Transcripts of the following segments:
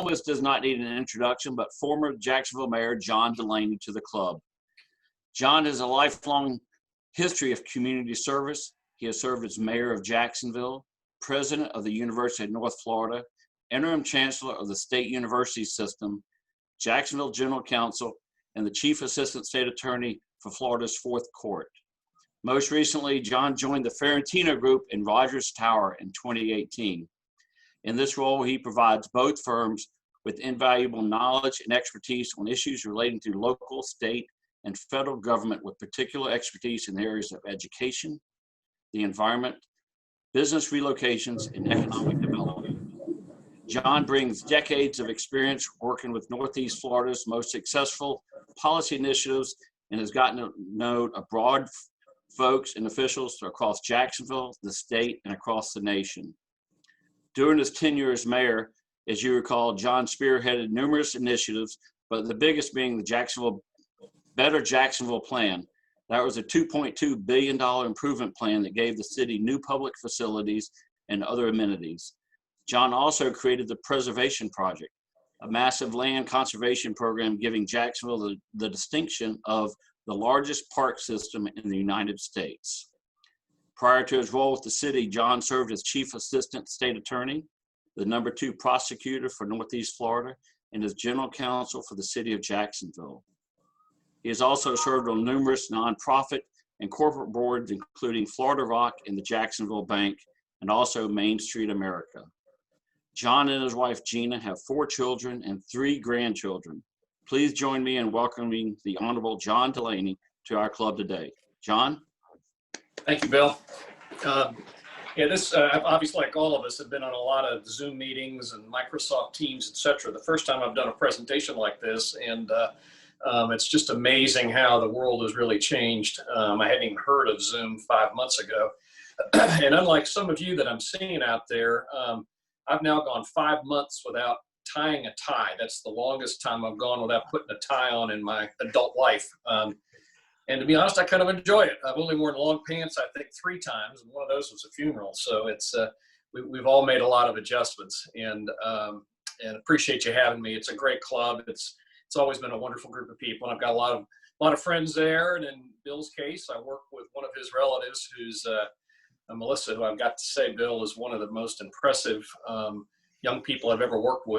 this does not need an introduction, but former Jacksonville Mayor John Delaney to the club. John has a lifelong history of community service. He has served as mayor of Jacksonville, president of the University of North Florida, interim chancellor of the State University System, Jacksonville General Counsel, and the chief assistant state attorney for Florida's Fourth Court. Most recently, John joined the Ferentino Group in Rogers Tower in 2018. In this role, he provides both firms with invaluable knowledge and expertise on issues relating to local, state, and federal government, with particular expertise in the areas of education, the environment, business relocations, and economic development. John brings decades of experience working with Northeast Florida's most successful policy initiatives and has gotten to know a broad folks and officials across Jacksonville, the state, and across the nation. During his tenure as mayor, as you recall, John spearheaded numerous initiatives, but the biggest being the Better Jacksonville Plan. That was a $2.2 billion improvement plan that gave the city new public facilities and other amenities. John also created the Preservation Project, a massive land conservation program giving Jacksonville the distinction of the largest park system in the United States. Prior to his role with the city, John served as chief assistant state attorney, the #2 prosecutor for Northeast Florida, and as general counsel for the city of Jacksonville. He has also served on numerous nonprofit and corporate boards, including Florida Rock and the Jacksonville Bank, and also Main Street America. John and his wife, Gina, have 4 children and 3 grandchildren. Please join me in welcoming the Honorable John Delaney to our club today. John? Thank you, Bill. This obviously, like all of us, have been on a lot of Zoom meetings and Microsoft Teams, etc. The first time I've done a presentation like this, and it's just amazing how the world has really changed. I hadn't even heard of Zoom 5 months ago. And unlike some of you that I'm seeing out there, I've now gone 5 months without tying a tie. That's the longest time I've gone without putting a tie on in my adult life. And to be honest, I kind of enjoy it. I've only worn long pants, I think, 3 times, and one of those was a funeral. So it's we've all made a lot of adjustments, and appreciate you having me. It's a great club. It's always been a wonderful group of people. And I've got a lot of friends there. And in Bill's case, I work with one of his relatives, who's Melissa, who I've got to say, Bill is one of the most impressive young people I've ever worked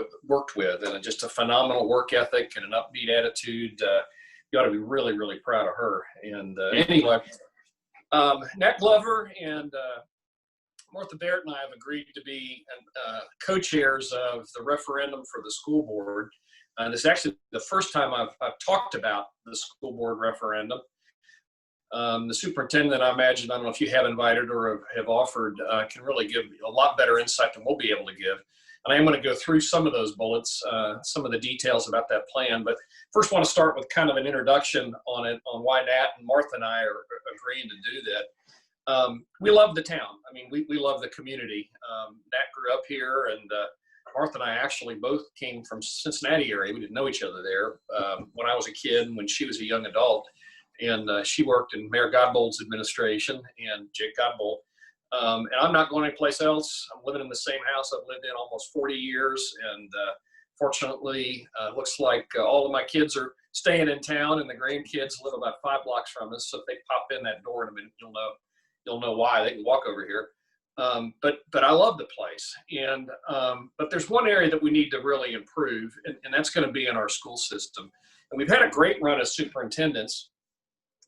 with, and just a phenomenal work ethic and an upbeat attitude. You ought to be really, really proud of her. And anyway, Nat Glover and Martha Barrett and I have agreed to be co-chairs of the referendum for the school board. And it's actually the first time I've talked about the school board referendum. The superintendent, I imagine, I don't know if you have invited or have offered, can really give a lot better insight than we'll be able to give. And I am going to go through some of those bullets, some of the details about that plan. But first, I want to start with kind of an introduction on it, on why Nat and Martha and I are agreeing to do that. We love the town. I mean, we love the community. Nat grew up here, and Martha and I actually both came from Cincinnati area. We didn't know each other there when I was a kid and when she was a young adult. And she worked in Mayor Godbold's administration, and Jake Godbold. And I'm not going anyplace else. I'm living in the same house I've lived in almost 40 years. And fortunately, looks like all of my kids are staying in town, and the grandkids live about 5 blocks from us. So if they pop in that door in a minute, you'll know why. They can walk over here. But I love the place. And but there's one area that we need to really improve, and that's going to be in our school system. And we've had a great run as superintendents.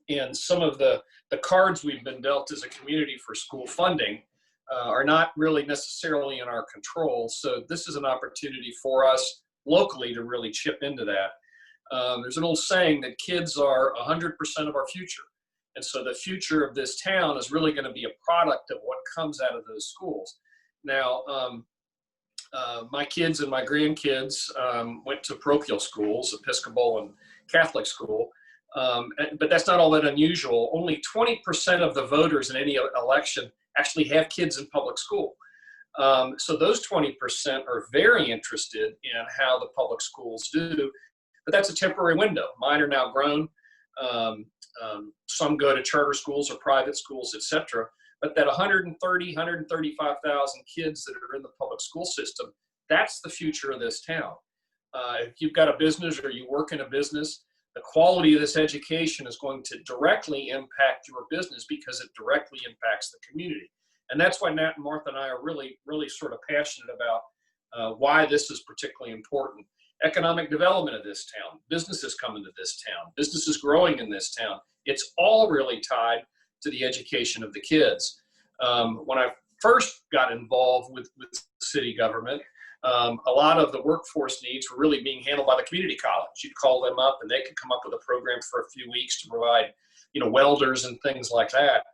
And some of the cards we've been dealt as a community for school funding are not really necessarily in our control. So this is an opportunity for us locally to really chip into that. There's an old saying that kids are 100% of our future. And so the future of this town is really going to be a product of what comes out of those schools. Now, my kids and my grandkids went to parochial schools, Episcopal and Catholic school. But that's not all that unusual. Only 20% of the voters in any election actually have kids in public school. So those 20% are very interested in how the public schools do, but that's a temporary window. Mine are now grown. Some go to charter schools or private schools, etc. But that 130,000, 135,000 kids that are in the public school system, that's the future of this town. If you've got a business or you work in a business, the quality of this education is going to directly impact your business because it directly impacts the community. And that's why Nat and Martha and I are really, really sort of passionate about why this is particularly important. Economic development of this town, businesses coming to this town, businesses growing in this town. It's all really tied to the education of the kids. When I first got involved with city government, a lot of the workforce needs were really being handled by the community college. You'd call them up and they could come up with a program for a few weeks to provide, welders and things like that.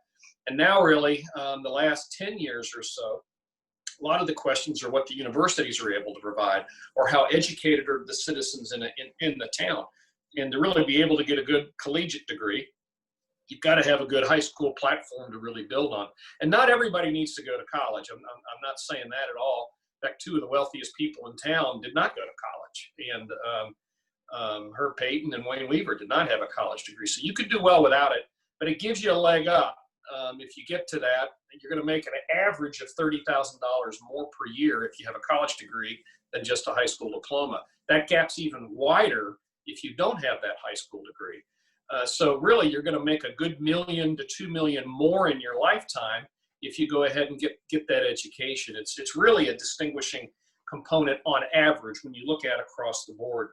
And now really, the last 10 years or so, a lot of the questions are what the universities are able to provide or how educated are the citizens in the town. And to really be able to get a good collegiate degree, you've got to have a good high school platform to really build on. And not everybody needs to go to college. I'm not saying that at all. In fact, two of the wealthiest people in town did not go to college. And Herb Payton and Wayne Weaver did not have a college degree. So you could do well without it, but it gives you a leg up. If you get to that, you're going to make an average of $30,000 more per year if you have a college degree than just a high school diploma. That gap's even wider if you don't have that high school degree. So really, you're going to make a good $1 million to $2 million more in your lifetime if you go ahead and get that education. It's really a distinguishing component on average when you look at across the board.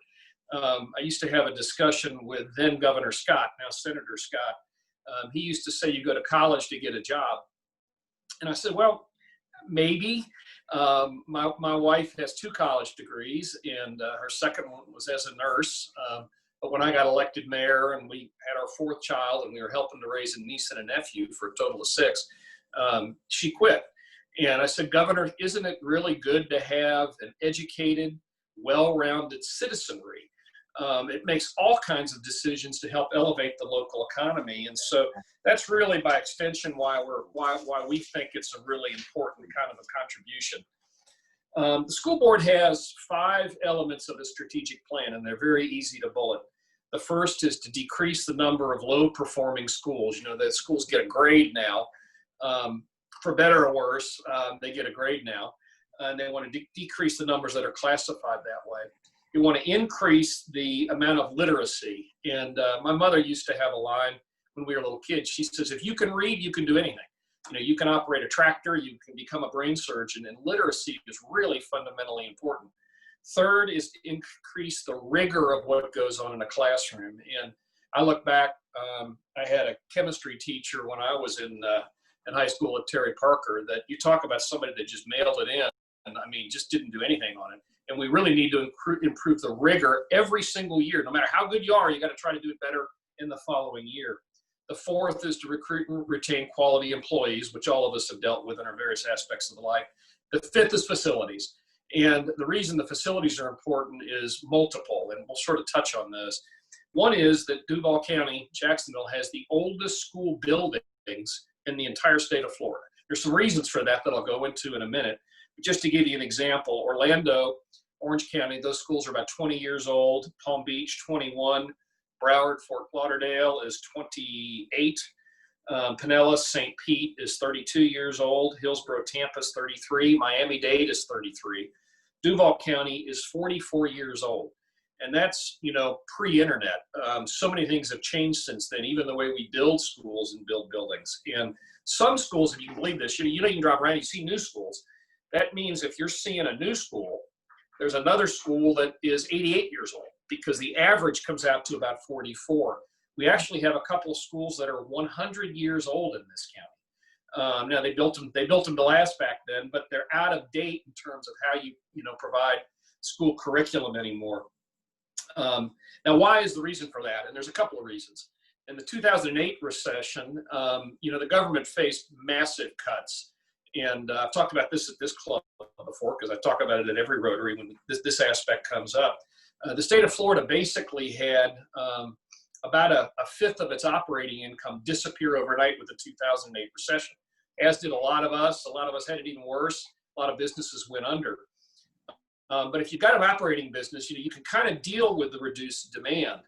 I used to have a discussion with then Governor Scott, now Senator Scott. He used to say you go to college to get a job. And I said, well, maybe. My wife has 2 college degrees, and her second one was as a nurse. But when I got elected mayor and we had our 4th child and we were helping to raise a niece and a nephew for a total of 6, she quit. And I said, Governor, isn't it really good to have an educated, well-rounded citizenry? It makes all kinds of decisions to help elevate the local economy. And so that's really by extension why we think it's a really important kind of a contribution. The school board has 5 elements of a strategic plan, and they're very easy to bullet. The first is to decrease the number of low-performing schools. The schools get a grade now. For better or worse, they get a grade now. And they want to decrease the numbers that are classified that way. You want to increase the amount of literacy. And my mother used to have a line when we were little kids. She says, if you can read, you can do anything. You can operate a tractor, you can become a brain surgeon, and literacy is really fundamentally important. Third is to increase the rigor of what goes on in a classroom. And I look back, I had a chemistry teacher when I was in high school at Terry Parker, that you talk about somebody that just mailed it in, and just didn't do anything on it. And we really need to improve the rigor every single year. No matter how good you are, you got to try to do it better in the following year. The 4th is to recruit and retain quality employees, which all of us have dealt with in our various aspects of the life. The 5th is facilities. And the reason the facilities are important is multiple, and we'll sort of touch on this. One is that Duval County, Jacksonville, has the oldest school buildings in the entire state of Florida. There's some reasons for that I'll go into in a minute. But just to give you an example, Orlando, Orange County, those schools are about 20 years old. Palm Beach, 21. Broward, Fort Lauderdale is 28. Pinellas, St. Pete is 32 years old. Hillsborough, Tampa is 33. Miami-Dade is 33. Duval County is 44 years old. And that's, pre-internet. So many things have changed since then, even the way we build schools and build buildings. And some schools, if you can believe this, you can drive around, you see new schools. That means if you're seeing a new school, there's another school that is 88 years old, because the average comes out to about 44. We actually have a couple of schools that are 100 years old in this county. Now they built them to last back then, but they're out of date in terms of how you provide school curriculum anymore. Now, why is the reason for that? And there's a couple of reasons. In the 2008 recession, the government faced massive cuts. And I've talked about this at this club before, because I talk about it at every Rotary when this aspect comes up. The state of Florida basically had about a 1/5 of its operating income disappear overnight with the 2008 recession, as did a lot of us. A lot of us had it even worse. A lot of businesses went under. But if you've got an operating business, you can kind of deal with the reduced demand.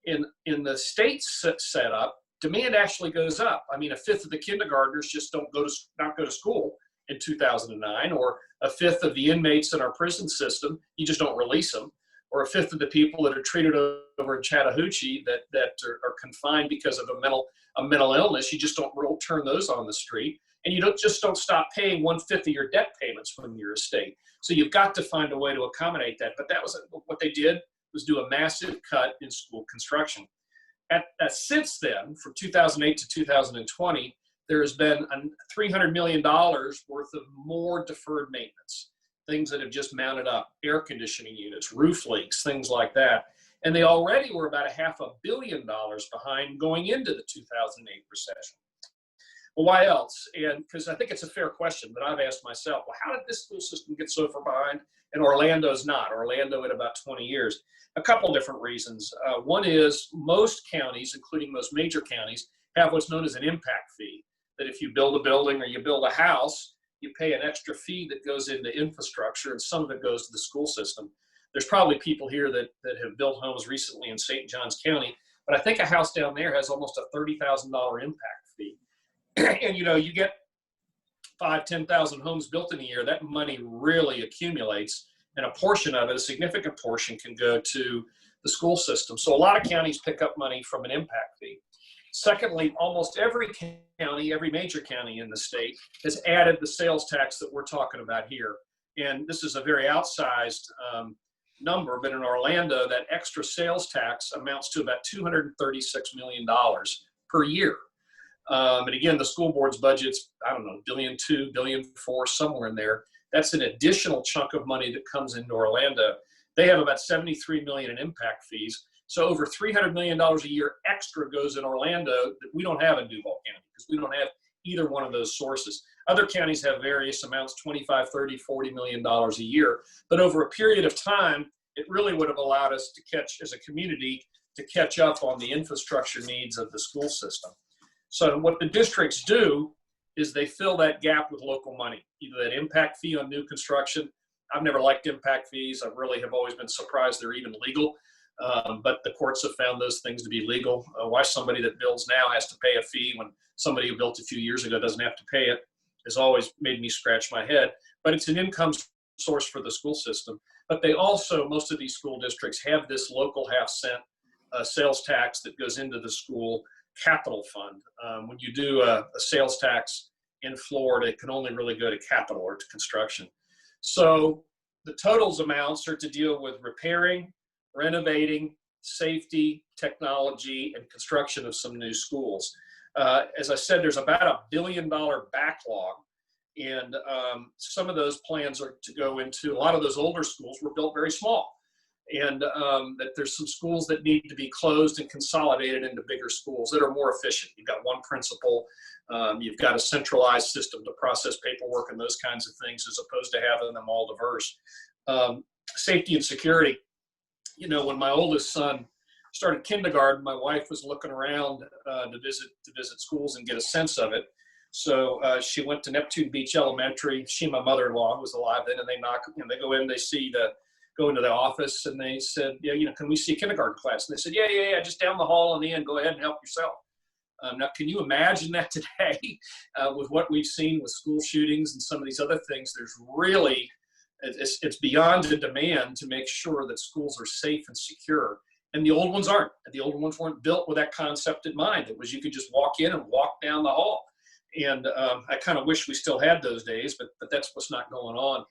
In the state setup, demand actually goes up. 1/5 of the kindergartners just not go to school, in 2009, or a fifth of the inmates in our prison system, you just don't release them, or a fifth of the people that are treated over in Chattahoochee that are confined because of a mental illness, you just don't turn those on the street. And you don't stop paying 1/5 of your debt payments from your estate. So you've got to find a way to accommodate that. But that was what they did, was do a massive cut in school construction. Since then, from 2008 to 2020, there has been $300 million worth of more deferred maintenance, things that have just mounted up, air conditioning units, roof leaks, things like that. And they already were about $500 million behind going into the 2008 recession. Well, why else? And because I think it's a fair question that I've asked myself, well, how did this school system get so far behind and Orlando's not? Orlando in about 20 years. A couple different reasons. One is most counties, including most major counties, have what's known as an impact fee, that if you build a building or you build a house, you pay an extra fee that goes into infrastructure, and some of it goes to the school system. There's probably people here that have built homes recently in St. Johns County, but I think a house down there has almost a $30,000 impact fee. And you get 5,000-10,000 homes built in a year, that money really accumulates, and a portion of it, a significant portion, can go to the school system. So a lot of counties pick up money from an impact fee. Secondly, almost every county, every major county in the state has added the sales tax that we're talking about here. And this is a very outsized number, but in Orlando, that extra sales tax amounts to about $236 million per year. And again, the school board's budget's, I don't know, $1.2 billion, $1.4 billion, somewhere in there. That's an additional chunk of money that comes into Orlando. They have about $73 million in impact fees. So over $300 million a year extra goes in Orlando that we don't have in Duval County, because we don't have either one of those sources. Other counties have various amounts, 25, 30, $40 million a year. But over a period of time, it really would have allowed us to catch, as a community, to catch up on the infrastructure needs of the school system. So what the districts do is they fill that gap with local money, either that impact fee on new construction. I've never liked impact fees. I really have always been surprised they're even legal. But the courts have found those things to be legal. Why somebody that builds now has to pay a fee when somebody who built a few years ago doesn't have to pay it has always made me scratch my head. But it's an income source for the school system. But they also, most of these school districts have this local half-cent sales tax that goes into the school capital fund. When you do a sales tax in Florida, it can only really go to capital or to construction. So the totals amounts are to deal with repairing, renovating, safety, technology, and construction of some new schools. As I said, there's about $1 billion backlog, and some of those plans are to go into, a lot of those older schools were built very small, and that there's some schools that need to be closed and consolidated into bigger schools that are more efficient. You've got one principal, you've got a centralized system to process paperwork and those kinds of things, as opposed to having them all diverse. Safety and security. When my oldest son started kindergarten, my wife was looking around to visit schools and get a sense of it. So she went to Neptune Beach Elementary. She and my mother-in-law was alive then, and they go in, they go into the office, and they said, can we see a kindergarten class? And they said, yeah, just down the hall on the end, go ahead and help yourself. Now, can you imagine that today with what we've seen with school shootings and some of these other things? There's really, it's beyond a demand to make sure that schools are safe and secure. And the old ones aren't. The old ones weren't built with that concept in mind. It was, you could just walk in and walk down the hall. And I kind of wish we still had those days, but that's what's not going on.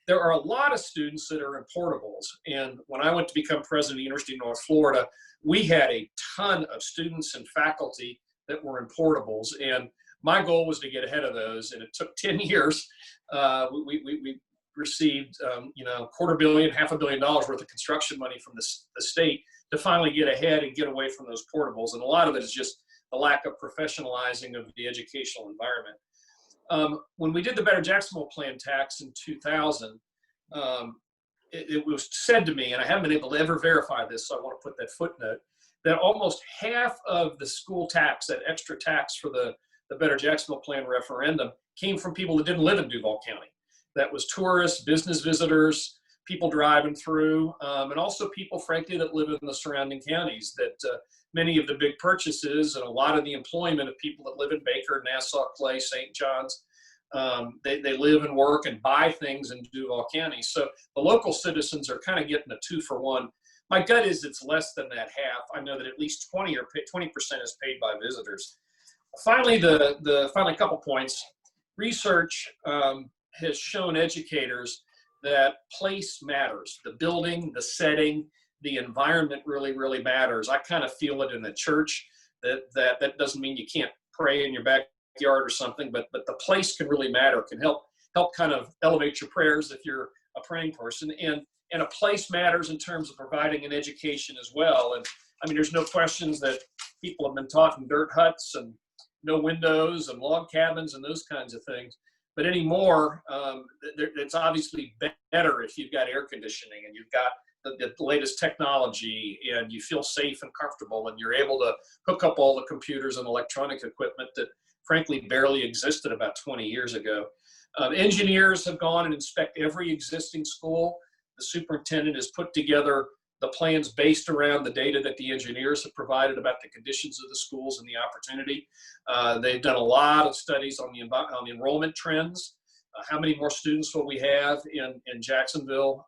There are a lot of students that are in portables. And when I went to become president of the University of North Florida, we had a ton of students and faculty that were in portables. And my goal was to get ahead of those. And it took 10 years. We received, $250 million, $500 million worth of construction money from the state to finally get ahead and get away from those portables. And a lot of it is just the lack of professionalizing of the educational environment. When we did the Better Jacksonville Plan tax in 2000, it was said to me, and I haven't been able to ever verify this, so I want to put that footnote, that almost half of the school tax, that extra tax for the Better Jacksonville Plan referendum, came from people that didn't live in Duval County. That was tourists, business visitors, people driving through, and also people, frankly, that live in the surrounding counties. That many of the big purchases and a lot of the employment of people that live in Baker, Nassau, Clay, St. John's, They live and work and buy things in Duval County. So the local citizens are kind of getting a 2-for-1. My gut is it's less than that half. I know that at least 20% is paid by visitors. Finally, finally a couple points. Research has shown educators that place matters. The building, the setting, the environment really matters. I kind of feel it in the church. That doesn't mean you can't pray in your backyard or something, but the place can really matter, can help kind of elevate your prayers if you're a praying person. And a place matters in terms of providing an education as well. And I mean, there's no questions that people have been taught in dirt huts and no windows and log cabins and those kinds of things. But anymore, it's obviously better if you've got air conditioning and you've got the latest technology and you feel safe and comfortable and you're able to hook up all the computers and electronic equipment that frankly barely existed about 20 years ago. Engineers have gone and inspect every existing school. The superintendent has put together the plans based around the data that the engineers have provided about the conditions of the schools and the opportunity. They've done a lot of studies on the enrollment trends. How many more students will we have in Jacksonville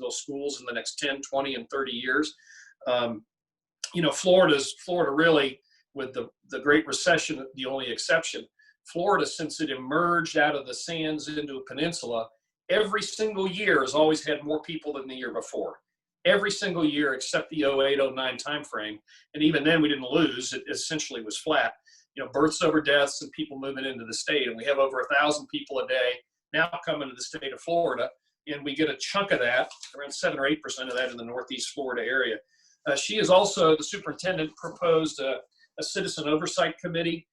schools in the next 10, 20, and 30 years? You know, Florida really, with the Great Recession, the only exception. Florida, since it emerged out of the sands into a peninsula, every single year has always had more people than the year before. Every single year except the 08-09 timeframe. And even then we didn't lose. It essentially was flat. You know, births over deaths and people moving into the state. And we have over 1,000 people a day now coming to the state of Florida. And we get a chunk of that, around 7 or 8% of that in the Northeast Florida area. She is also, the superintendent proposed a citizen oversight committee.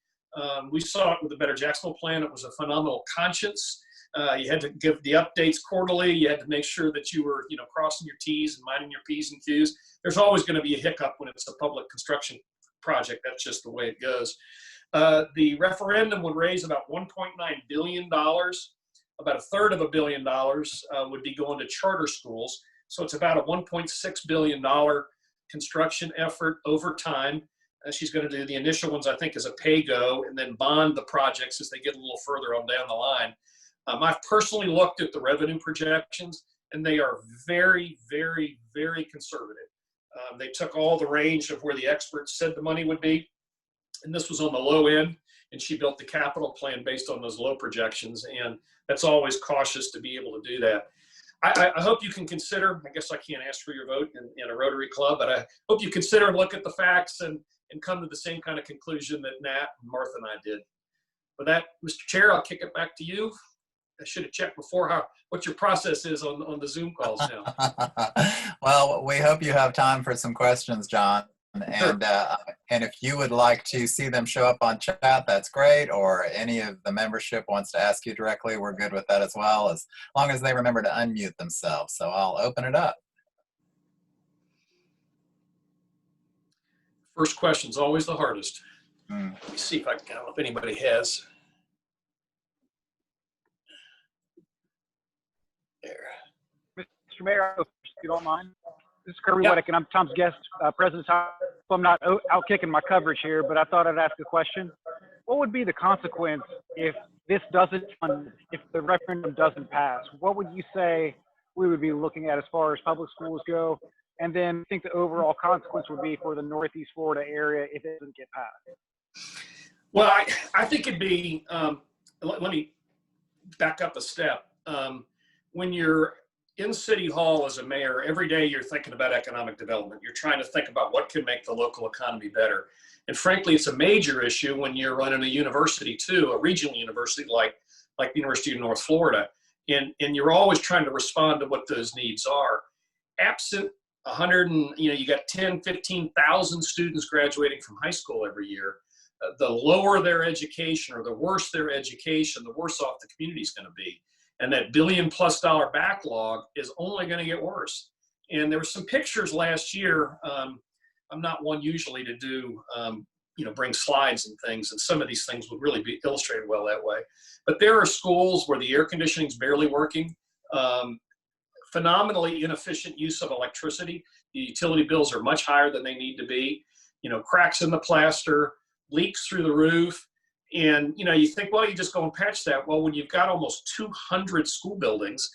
We saw it with the Better Jacksonville plan. It was a phenomenal conscience. You had to give the updates quarterly. You had to make sure that you were, you know, crossing your T's and minding your P's and Q's. There's always going to be a hiccup when it's a public construction project. That's just the way it goes. The referendum would raise about $1.9 billion. About a third of $1 billion would be going to charter schools. So it's about a $1.6 billion construction effort over time. She's going to do the initial ones, I think, as a pay-go, and then bond the projects as they get a little further on down the line. I've personally looked at the revenue projections, and they are very conservative. They took all the range of where the experts said the money would be, and this was on the low end, and she built the capital plan based on those low projections, and that's always cautious to be able to do that. I hope you can consider, I guess I can't ask for your vote in a Rotary Club, but I hope you consider and look at the facts and come to the same kind of conclusion that Nat and Martha and I did. With that, Mr. Chair, I'll kick it back to you. I should have checked before what your process is on the Zoom calls now. Well, we hope you have time for some questions, John. Sure. And if you would like to see them show up on chat, that's great. Or any of the membership wants to ask you directly, we're good with that as well, as long as they remember to unmute themselves. So I'll open it up. First question's always the hardest. Let me see if I don't know if anybody has. There. Mr. Mayor, if you don't mind. This is Kirby Weddick, and I'm Tom's guest, President Tom. I'm not out kicking my coverage here, but I thought I'd ask a question. What would be the consequence if this doesn't, if the referendum doesn't pass? What would you say we would be looking at as far as public schools go? And then I think the overall consequence would be for the Northeast Florida area if it doesn't get passed. Well, I think it'd be, let me back up a step. When you're in City Hall as a mayor, every day you're thinking about economic development. You're trying to think about what can make the local economy better. And frankly, it's a major issue when you're running a university too, a regional university like the University of North Florida. And you're always trying to respond to what those needs are. Absent 100 and, you got 10, 15,000 students graduating from high school every year. The lower their education or the worse their education, the worse off the community is going to be. And that $1 billion+ backlog is only going to get worse. And there were some pictures last year. I'm not one usually to do, bring slides and things. And some of these things would really be illustrated well that way. But there are schools where the air conditioning is barely working. Phenomenally inefficient use of electricity. The utility bills are much higher than they need to be. Cracks in the plaster, leaks through the roof. And, you know, you think, well, you just go and patch that. Well, when you've got almost 200 school buildings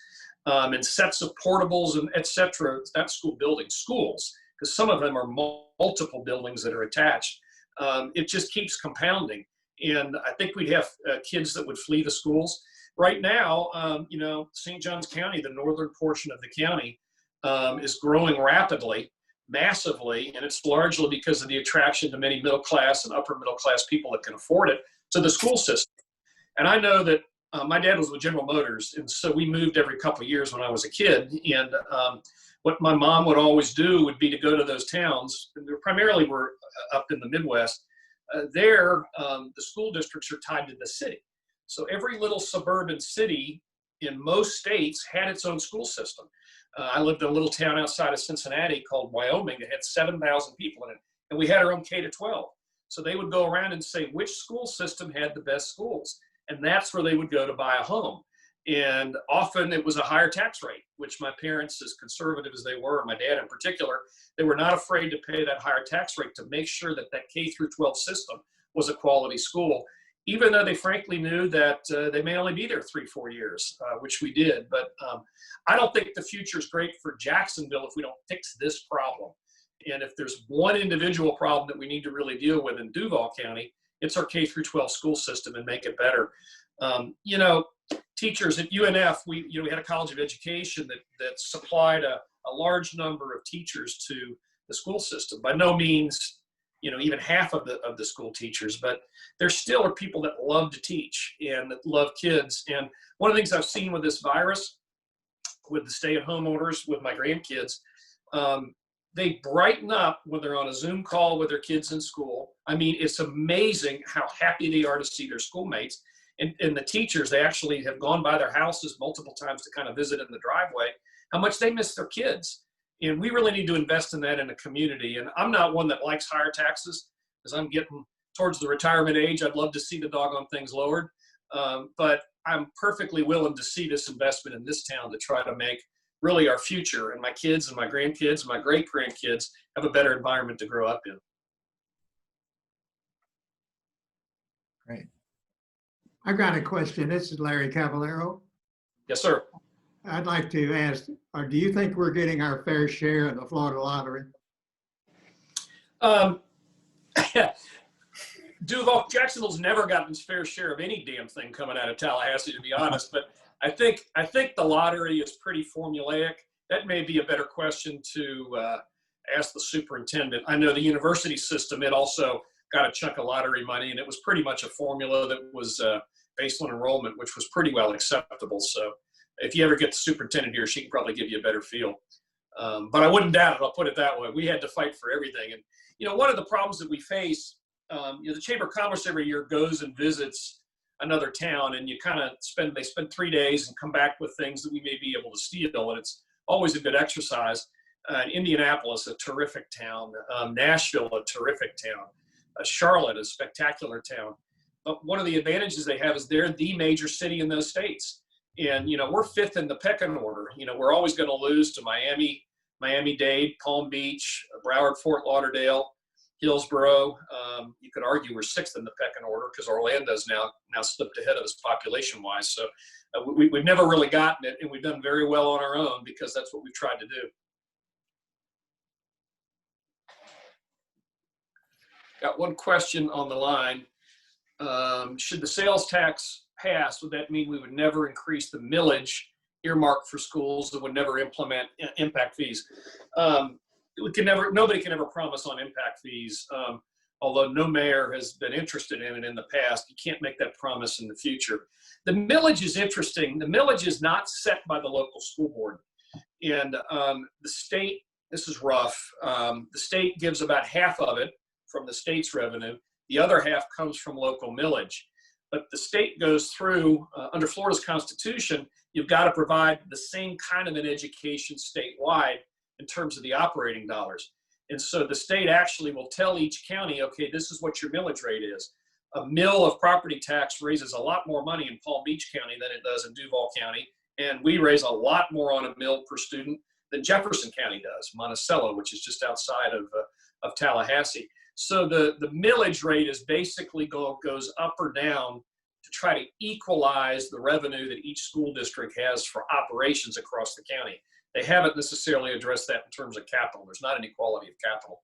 and sets of portables and et cetera, not school buildings, schools, because some of them are multiple buildings that are attached, it just keeps compounding. And I think we'd have kids that would flee the schools. Right now, you know, St. Johns County, the northern portion of the county, is growing rapidly, massively, and it's largely because of the attraction to many middle class and upper middle class people that can afford it to the school system. And I know that my dad was with General Motors, and so we moved every couple of years when I was a kid. And what my mom would always do would be to go to those towns, and they primarily were up in the Midwest. There, the school districts are tied to the city. So every little suburban city in most states had its own school system. I lived in a little town outside of Cincinnati called Wyoming that had 7,000 people in it, and we had our own K-12. So they would go around and say which school system had the best schools, and that's where they would go to buy a home. And often it was a higher tax rate, which my parents, as conservative as they were, my dad in particular, they were not afraid to pay that higher tax rate to make sure that that K through 12 system was a quality school, even though they frankly knew that they may only be there 3-4 years, which we did. But I don't think the future is great for Jacksonville if we don't fix this problem. And if there's one individual problem that we need to really deal with in Duval County, it's our K through 12 school system and make it better. You know, teachers at UNF, we had a college of education that supplied a large number of teachers to the school system. By no means, you know, even half of the school teachers, but there still are people that love to teach and that love kids. And one of the things I've seen with this virus, with the stay-at-home orders, with my grandkids, they brighten up when they're on a Zoom call with their kids in school. I mean, it's amazing how happy they are to see their schoolmates. And the teachers, they actually have gone by their houses multiple times to kind of visit in the driveway, how much they miss their kids. And we really need to invest in that in the community. And I'm not one that likes higher taxes, because I'm getting towards the retirement age. I'd love to see the doggone things lowered. But I'm perfectly willing to see this investment in this town to try to make really our future, and my kids and my grandkids and my great grandkids have a better environment to grow up in. Great. I've got a question. This is Larry Cavallero. Yes, sir. I'd like to ask, do you think we're getting our fair share of the Florida lottery? Jacksonville's never gotten its fair share of any damn thing coming out of Tallahassee, to be honest. But I think the lottery is pretty formulaic. That may be a better question to ask the superintendent. I know the university system, it also got a chunk of lottery money, and it was pretty much a formula that was based on enrollment, which was pretty well acceptable. So if you ever get the superintendent here, she can probably give you a better feel. But I wouldn't doubt it. I'll put it that way. We had to fight for everything. And, you know, one of the problems that we face, you know, the Chamber of Commerce every year goes and visits another town, and you kind of spend 3 days and come back with things that we may be able to steal. And it's always a good exercise. Indianapolis, a terrific town. Nashville, a terrific town. Charlotte, a spectacular town. But one of the advantages they have is they're the major city in those states. And, you know, we're fifth in the pecking order. You know, we're always going to lose to Miami-Dade, Palm Beach, Broward, Fort Lauderdale, Hillsborough. You could argue we're sixth in the pecking order because Orlando's now slipped ahead of us population-wise. So we've never really gotten it, and we've done very well on our own because that's what we've tried to do. Got one question on the line. Should the sales tax pass, would that mean we would never increase the millage earmarked for schools that would never implement impact fees? Nobody can ever promise on impact fees, although no mayor has been interested in it in the past. You can't make that promise in the future. The millage is interesting. The millage is not set by the local school board. And the state, this is rough, the state gives about half of it from the state's revenue. The other half comes from local millage. But the state goes through, under Florida's Constitution, you've got to provide the same kind of an education statewide in terms of the operating dollars. And so the state actually will tell each county, okay, this is what your millage rate is. A mill of property tax raises a lot more money in Palm Beach County than it does in Duval County. And we raise a lot more on a mill per student than Jefferson County does, Monticello, which is just outside of Tallahassee. So the millage rate is basically goes up or down to try to equalize the revenue that each school district has for operations across the county. They haven't necessarily addressed that in terms of capital. There's not an equality of capital.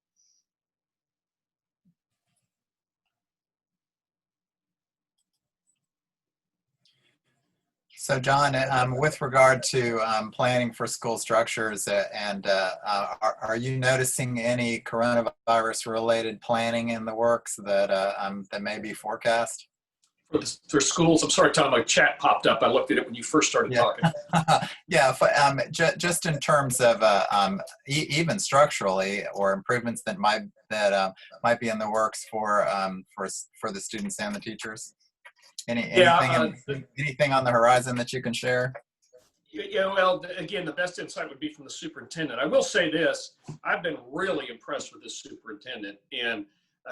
So John, with regard to planning for school structures, are you noticing any coronavirus related planning in the works that that may be forecast? For schools, I'm sorry, Tom, my chat popped up. I looked at it when you first started talking. Yeah, just in terms of even structurally or improvements that might be in the works for the students and the teachers. Anything on the horizon that you can share? Yeah, well, again, the best insight would be from the superintendent. I will say this, I've been really impressed with this superintendent, and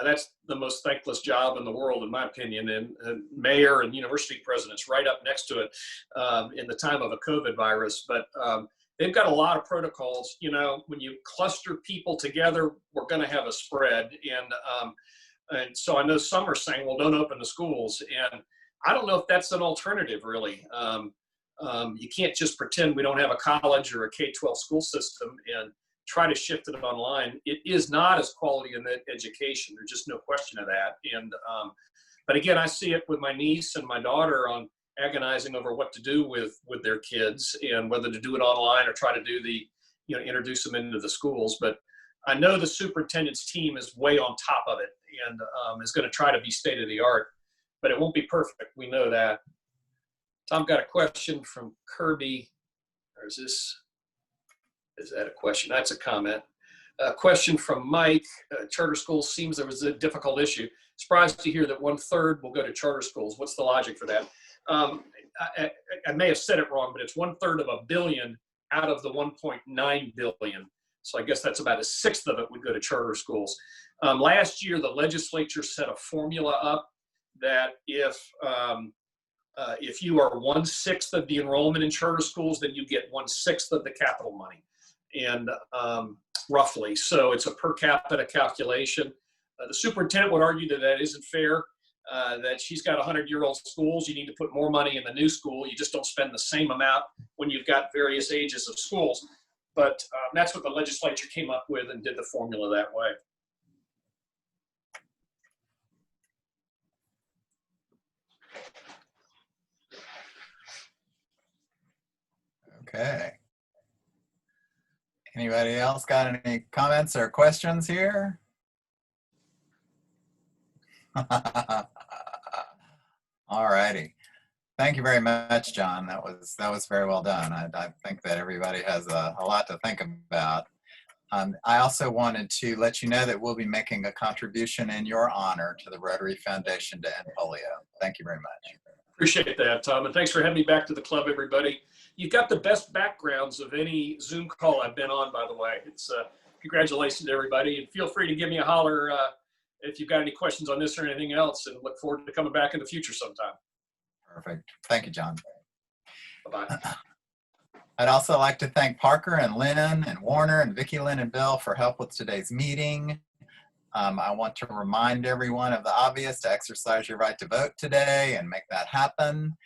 that's the most thankless job in the world, in my opinion, and mayor and university presidents right up next to it in the time of a COVID virus. But they've got a lot of protocols. You know, when you cluster people together, we're going to have a spread. And so I know some are saying, well, don't open the schools. And I don't know if that's an alternative, really. You can't just pretend we don't have a college or a K-12 school system and try to shift it online. It is not as quality in education. There's just no question of that. And but again, I see it with my niece and my daughter on agonizing over what to do with their kids and whether to do it online or try to do introduce them into the schools. But I know the superintendent's team is way on top of it and is going to try to be state of the art. But it won't be perfect. We know that. Tom got a question from Kirby. Or is that a question? That's a comment. A question from Mike. Charter schools seems there was a difficult issue. Surprised to hear that 1/3 will go to charter schools. What's the logic for that? I may have said it wrong, but it's 1/3 of $1 billion out of the 1.9 billion. So I guess that's about 1/6 of it would go to charter schools. Last year, the legislature set a formula up that if you are 1/6 of the enrollment in charter schools, then you get 1/6 of the capital money, and roughly. So it's a per capita calculation. The superintendent would argue that that isn't fair, that she's got 100-year-old schools. You need to put more money in the new school. You just don't spend the same amount when you've got various ages of schools. But that's what the legislature came up with and did the formula that way. Okay. Anybody else got any comments or questions here? All righty. Thank you very much, John. That was very well done. I think that everybody has a lot to think about. I also wanted to let you know that we'll be making a contribution in your honor to the Rotary Foundation to end polio. Thank you very much. Appreciate that, Tom, and thanks for having me back to the club, everybody. You've got the best backgrounds of any Zoom call I've been on, by the way. It's congratulations to everybody, and feel free to give me a holler if you've got any questions on this or anything else, and look forward to coming back in the future sometime. Perfect. Thank you, John. Bye-bye. I'd also like to thank Parker and Lynn and Warner and Vicki, Lynn, and Bill for help with today's meeting. I want to remind everyone of the obvious, to exercise your right to vote today and make that happen.